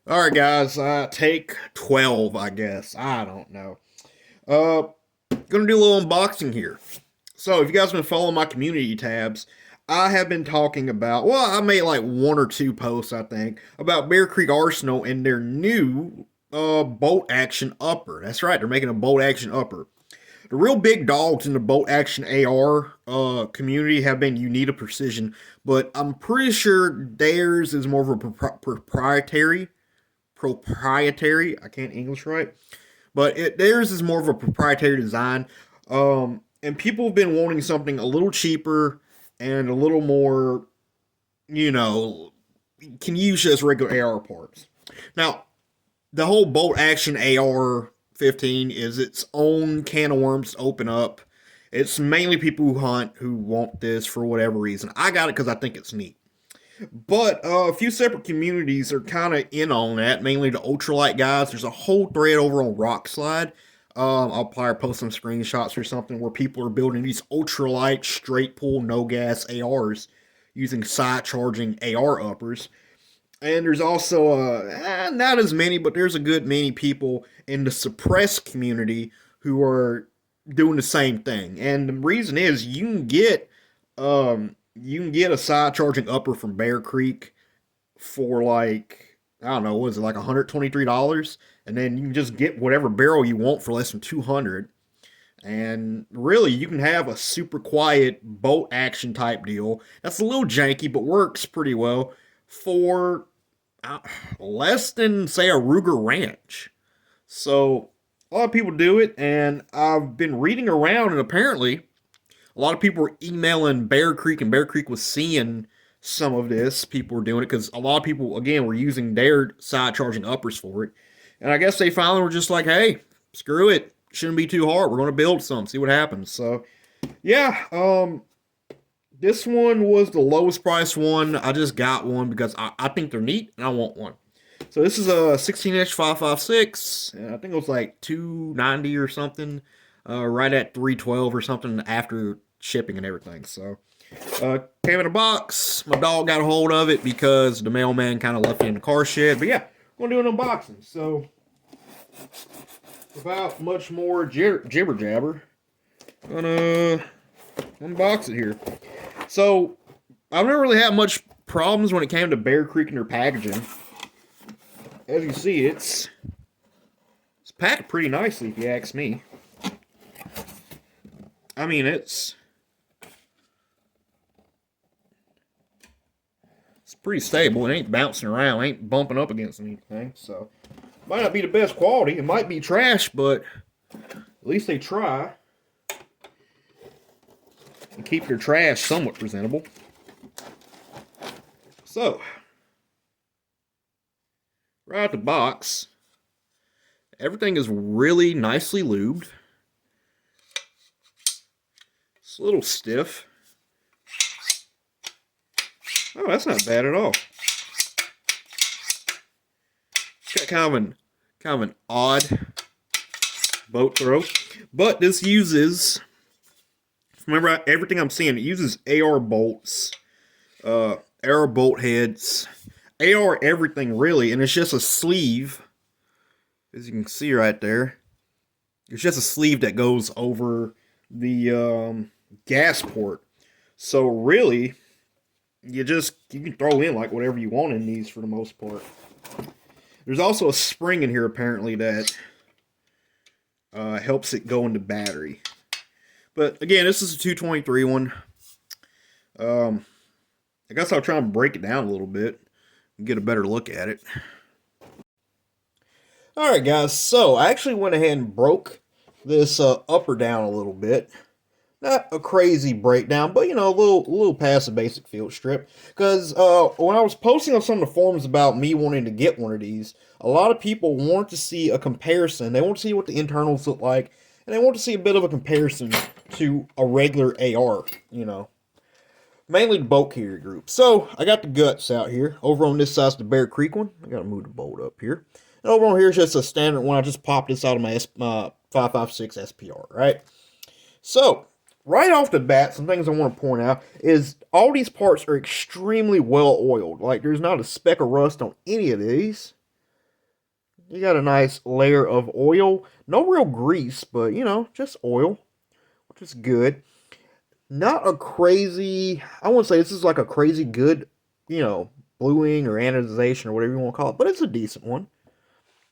Alright, guys, take 12, I guess. I don't know. Uh, gonna do a little unboxing here. So, if you guys have been following my community tabs, I have been talking about, well, I made like one or two posts, I think, about Bear Creek Arsenal and their new bolt action upper. That's right, they're making a bolt action upper. The real big dogs in the bolt action AR community have been Unita Precision, but I'm pretty sure theirs is more of a proprietary. I can't English right, but theirs is more of a proprietary design. And people have been wanting something a little cheaper and a little more, you know, can use as regular AR parts. Now, the whole bolt action AR 15 is its own can of worms to open up. It's mainly people who hunt who want this for whatever reason. I got it because I think it's neat. But a few separate communities are kind of in on that, mainly the ultralight guys. There's a whole thread over on Rockslide. I'll probably post some screenshots or something where people are building these ultralight straight pull no gas ARs using side charging AR uppers. And there's also not as many, but there's a good many people in the suppressed community who are doing the same thing. And the reason is you can get a side charging upper from Bear Creek for like, I don't know, what is it, like $123, and then you can just get whatever barrel you want for less than 200. And really, you can have a super quiet bolt action type deal that's a little janky but works pretty well for less than, say, a Ruger Ranch. So a lot of people do it, and I've been reading around, and apparently a lot of people were emailing Bear Creek, and Bear Creek was seeing some of this. People were doing it because a lot of people, again, were using their side charging uppers for it. And I guess they finally were just like, hey, screw it. Shouldn't be too hard. We're going to build some, see what happens. So, yeah, this one was the lowest price one. I just got one because I think they're neat and I want one. So this is a 16-inch 5.56. And I think it was like 290 or something, right at 312 or something after shipping and everything. So came in a box. My dog got a hold of it because the mailman kind of left it in the car shed. But yeah, we're gonna do an unboxing. So without much more jibber jabber, I'm gonna unbox it here. So I've never really had much problems when it came to Bear Creek and their packaging. As you see, it's packed pretty nicely, if you ask me. I mean, it's pretty stable. It ain't bouncing around, it ain't bumping up against anything. So, might not be the best quality. It might be trash, but at least they try and keep their trash somewhat presentable. So, right out the box, everything is really nicely lubed. It's a little stiff. Oh, that's not bad at all. It's got kind of an odd boat throw, but this uses, remember everything I'm seeing, it uses AR bolts, AR bolt heads, AR everything really, and it's just a sleeve, as you can see right there. It's just a sleeve that goes over the gas port. So really, you can throw in like whatever you want in these for the most part. There's also a spring in here apparently that helps it go into battery. But again, this is a 223 one. I guess I'll try and break it down a little bit and get a better look at it. Alright guys, so I actually went ahead and broke this upper down a little bit. Not a crazy breakdown, but you know, a little past the basic field strip. Because when I was posting on some of the forums about me wanting to get one of these, a lot of people want to see a comparison. They want to see what the internals look like, and they want to see a bit of a comparison to a regular AR, you know. Mainly the boat carrier group. So, I got the guts out here. Over on this side's the Bear Creek one. I gotta move the bolt up here. And over on here is just a standard one. I just popped this out of my 5.56 SPR, right? So, right off the bat, some things I want to point out is all these parts are extremely well oiled. Like, there's not a speck of rust on any of these. You got a nice layer of oil. No real grease, but you know, just oil, which is good. Not a crazy, I wouldn't say this is like a crazy good, you know, bluing or anodization or whatever you want to call it, but it's a decent one.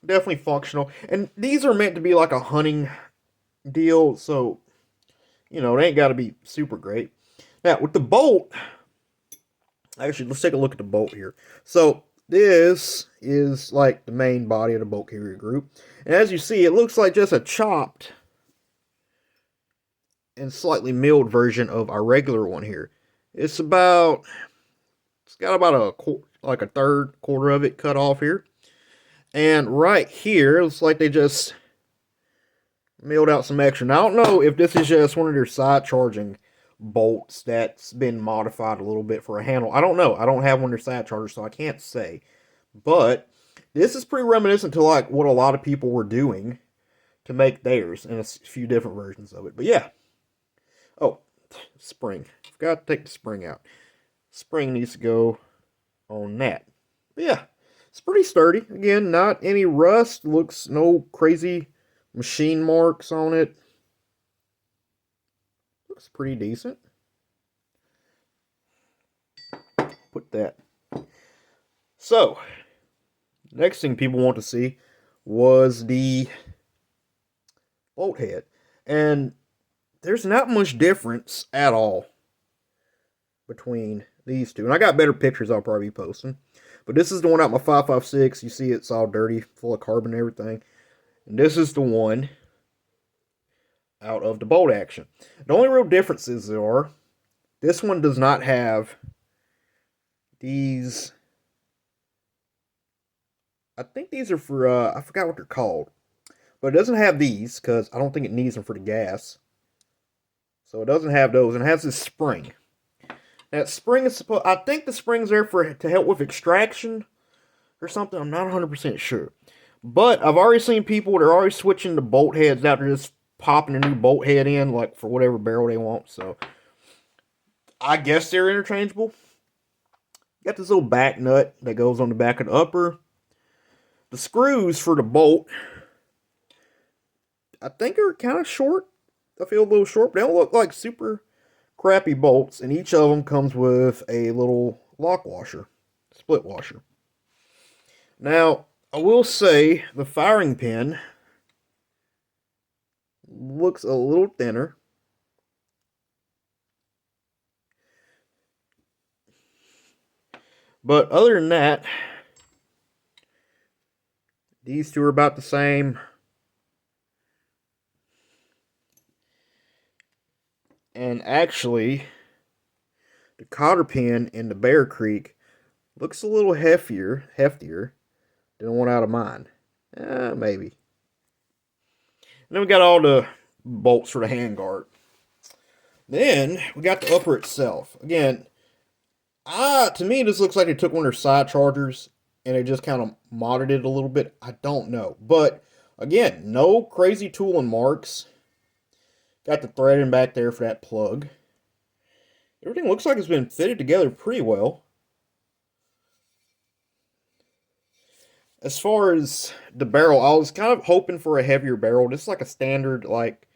Definitely functional. And these are meant to be like a hunting deal, so, you know, they ain't got to be super great. Now, with the bolt, actually, let's take a look at the bolt here. So, this is like the main body of the bolt carrier group. And as you see, it looks like just a chopped and slightly milled version of our regular one here. It's about, it's got about like a third quarter of it cut off here. And right here, it looks like they just milled out some extra. Now, I don't know if this is just one of their side charging bolts that's been modified a little bit for a handle. I don't know. I don't have one of their side chargers, so I can't say. But this is pretty reminiscent to like what a lot of people were doing to make theirs in a few different versions of it. But yeah. Oh, spring. Forgot to take the spring out. Spring needs to go on that. But yeah, it's pretty sturdy. Again, not any rust. Looks no crazy machine marks on it. Looks pretty decent. Put that. So, next thing people want to see was the bolt head. And there's not much difference at all between these two. And I got better pictures I'll probably be posting. But this is the one out my 5.56. You see it's all dirty, full of carbon and everything. And this is the one out of the bolt action. The only real differences are this one does not have these. I think these are for, I forgot what they're called. But it doesn't have these because I don't think it needs them for the gas. So it doesn't have those. And it has this spring. That spring is supposed, I think the spring's there for to help with extraction or something. I'm not 100% sure. But I've already seen people that are already switching the bolt heads out. They're just popping a new bolt head in, like for whatever barrel they want. So I guess they're interchangeable. Got this little back nut that goes on the back of the upper. The screws for the bolt, I think are kind of short. I feel a little short, but they don't look like super crappy bolts. And each of them comes with a little lock washer, split washer. Now, I will say the firing pin looks a little thinner. But other than that, these two are about the same. And actually, the cotter pin in the Bear Creek looks a little heftier than the one out of mine. Maybe. And then we got all the bolts for the handguard. Then we got the upper itself. Again, to me, this looks like they took one of their side chargers and they just kind of modded it a little bit. I don't know. But again, no crazy tooling marks. Got the threading back there for that plug. Everything looks like it's been fitted together pretty well. As far as the barrel, I was kind of hoping for a heavier barrel. This is like a standard like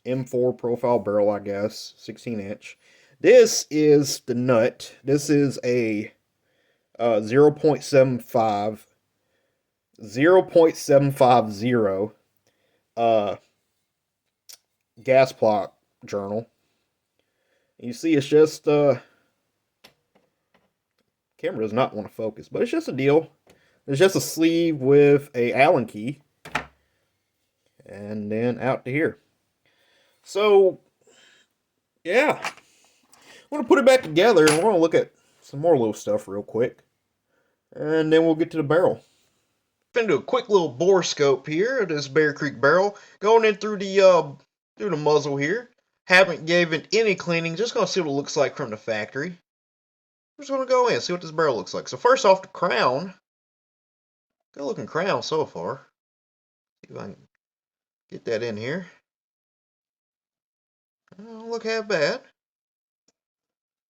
M4 profile barrel, I guess, 16-inch. This is the nut. This is a 0.750 gas block journal. You see, it's just camera does not want to focus, but it's just a deal. There's just a sleeve with a Allen key, and then out to here. So, yeah, I'm gonna put it back together, and we're gonna look at some more little stuff real quick, and then we'll get to the barrel. Gonna do a quick little borescope here of this Bear Creek barrel, going in through the muzzle here. Haven't given any cleaning, just gonna see what it looks like from the factory. I'm just gonna go in, see what this barrel looks like. So first off, the crown. Good looking crown so far. See if I can get that in here. Don't look half bad.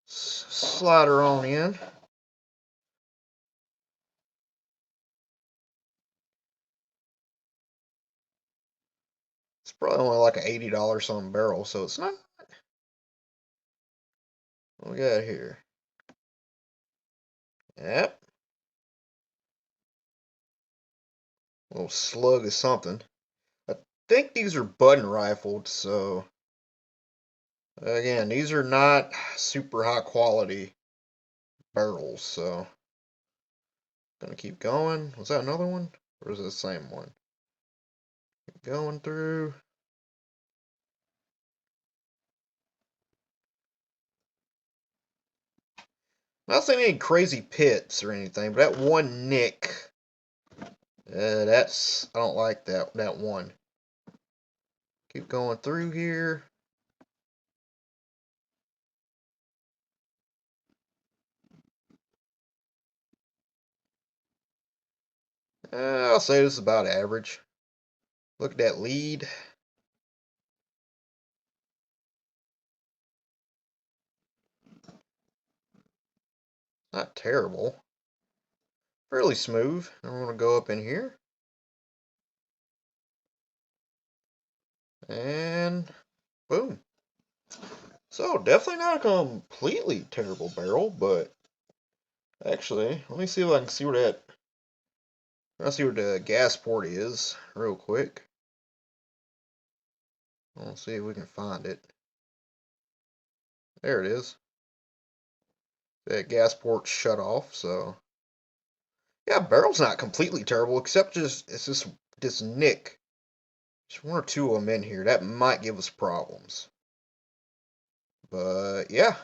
Slide her on in. It's probably only like an $80 some barrel, so it's not. What we got here? Yep. A little slug of something. I think these are button rifled, so again, these are not super high quality barrels, so gonna keep going. Was that another one? Or is it the same one? Keep going through. Not saying any crazy pits or anything, but that one nick, I don't like that one. Keep going through here. I'll say this is about average. Look at that lead. Not terrible. Fairly smooth. I'm going to go up in here. And boom. So definitely not a completely terrible barrel, but actually, let me see if I can see where that. Let's see where the gas port is real quick. Let's see if we can find it. There it is. That gas port shut off, so yeah, barrel's not completely terrible, except just it's just this nick. There's one or two of them in here that might give us problems. But yeah.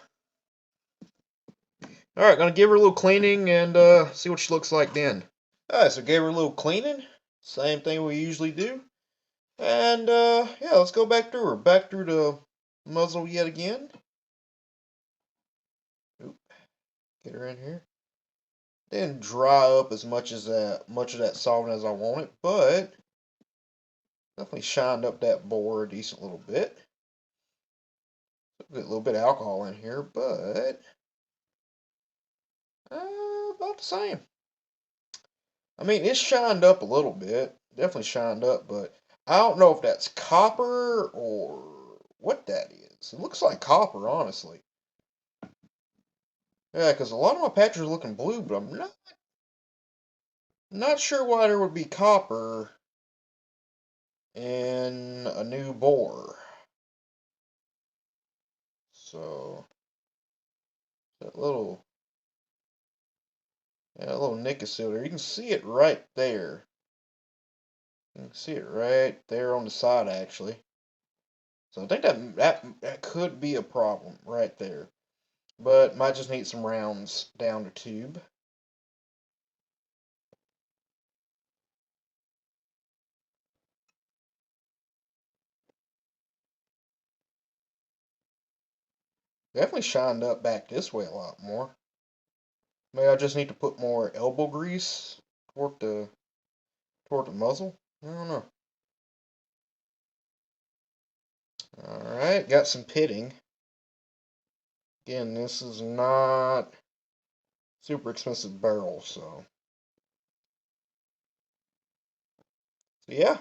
Alright, gonna give her a little cleaning and see what she looks like then. Alright, so gave her a little cleaning. Same thing we usually do. And yeah, let's go back through her. Back through the muzzle yet again. Oop, get her in here. Didn't dry up as much of that solvent as I wanted, but definitely shined up that bore a decent little bit. Get a little bit of alcohol in here, but about the same. I mean, it's shined up a little bit. Definitely shined up, but I don't know if that's copper or what that is. It looks like copper, honestly. Yeah, because a lot of my patches are looking blue, but I'm not sure why there would be copper in a new bore. So that little nick is still there. You can see it right there. You can see it right there on the side, actually. So I think that could be a problem right there. But might just need some rounds down the tube. Definitely shined up back this way a lot more. Maybe I just need to put more elbow grease toward the muzzle. I don't know. Alright, got some pitting. Again, this is not super expensive barrel, so yeah.